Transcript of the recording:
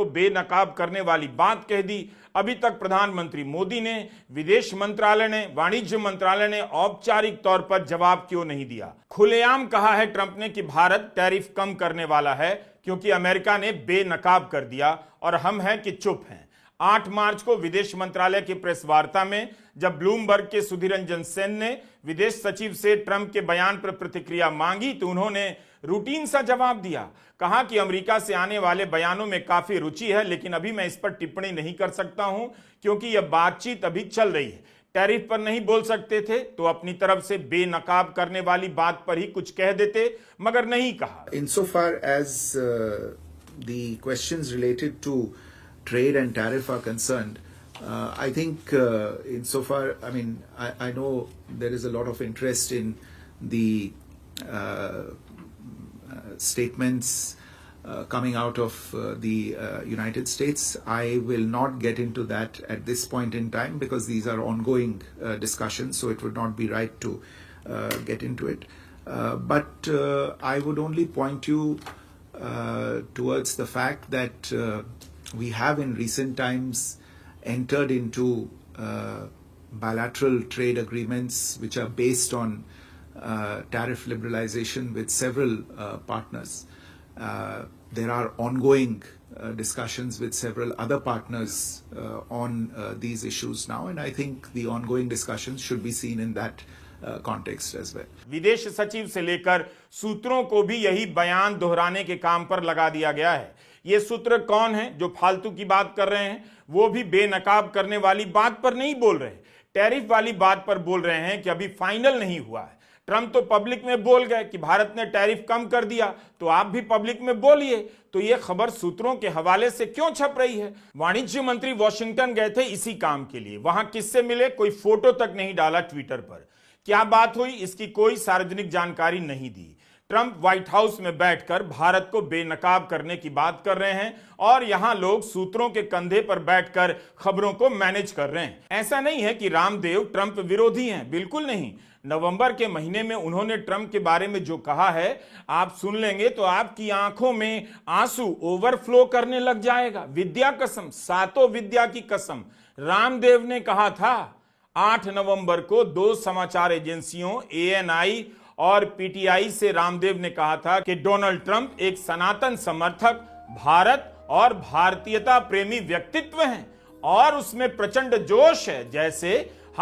बेनकाब करने वाली बात कह दी। अभी तक प्रधानमंत्री मोदी ने, विदेश मंत्रालय ने, वाणिज्य मंत्रालय ने औपचारिक तौर पर जवाब क्यों नहीं दिया। खुलेआम कहा है ट्रंप ने कि भारत टैरिफ कम करने वाला है क्योंकि अमेरिका ने बेनकाब कर दिया और हम हैं कि चुप हैं। 8 मार्च को विदेश मंत्रालय की प्रेस वार्ता में जब ब्लूमबर्ग के सुधीर रंजन सेन ने विदेश सचिव से ट्रंप के बयान पर प्रतिक्रिया मांगी तो उन्होंने रूटीन सा जवाब दिया। कहा कि अमेरिका से आने वाले बयानों में काफी रुचि है, लेकिन अभी मैं इस पर टिप्पणी नहीं कर सकता हूं क्योंकि यह बातचीत अभी चल रही है। टैरिफ पर नहीं बोल सकते थे तो अपनी तरफ से बेनकाब करने वाली बात पर ही कुछ कह देते, मगर नहीं कहा। Insofar as the questions related to trade and tariff are concerned, I think insofar, I mean, I know there is a lot of interest in the statements coming out of the United States. I will not get into that at this point in time because these are ongoing discussions, so it would not be right to get into it. But I would only point you towards the fact that we have in recent times entered into bilateral trade agreements which are based on tariff liberalization with several partners. There are ongoing discussions with several other partners on these issues now, and I think the ongoing discussions should be seen in that context as well. विदेश सचिव से लेकर सूत्रों को भी यही बयान दोहराने के काम पर लगा दिया गया है। ये सूत्र कौन है जो फालतू की बात कर रहे हैं? वो भी बेनकाब करने वाली बात पर नहीं बोल रहे, टैरिफ वाली बात पर बोल रहे हैं कि अभी फाइनल नहीं हुआ है। ट्रंप तो पब्लिक में बोल गए कि भारत ने टैरिफ कम कर दिया, तो आप भी पब्लिक में बोलिए। तो ये खबर सूत्रों के हवाले से क्यों छप रही है? वाणिज्य मंत्री वॉशिंगटन गए थे इसी काम के लिए। वहां किससे मिले? कोई फोटो तक नहीं डाला ट्विटर पर। क्या बात हुई इसकी कोई सार्वजनिक जानकारी नहीं दी। ट्रंप व्हाइट हाउस में बैठकर भारत को बेनकाब करने की बात कर रहे हैं और यहां लोग सूत्रों के कंधे पर बैठकर खबरों को मैनेज कर रहे हैं। ऐसा नहीं है कि रामदेव ट्रंप विरोधी हैं, बिल्कुल नहीं। नवंबर के महीने में उन्होंने ट्रंप के बारे में जो कहा है, आप सुन लेंगे तो आपकी आंखों में आंसू ओवरफ्लो करने लग जाएगा। विद्या कसम, सातों विद्या की कसम, रामदेव ने कहा था 8 नवंबर को 2 समाचार एजेंसियों ANI और PTI से रामदेव ने कहा था कि डोनाल्ड ट्रंप एक सनातन समर्थक, भारत और भारतीयता प्रेमी व्यक्तित्व हैं और उसमें प्रचंड जोश है, जैसे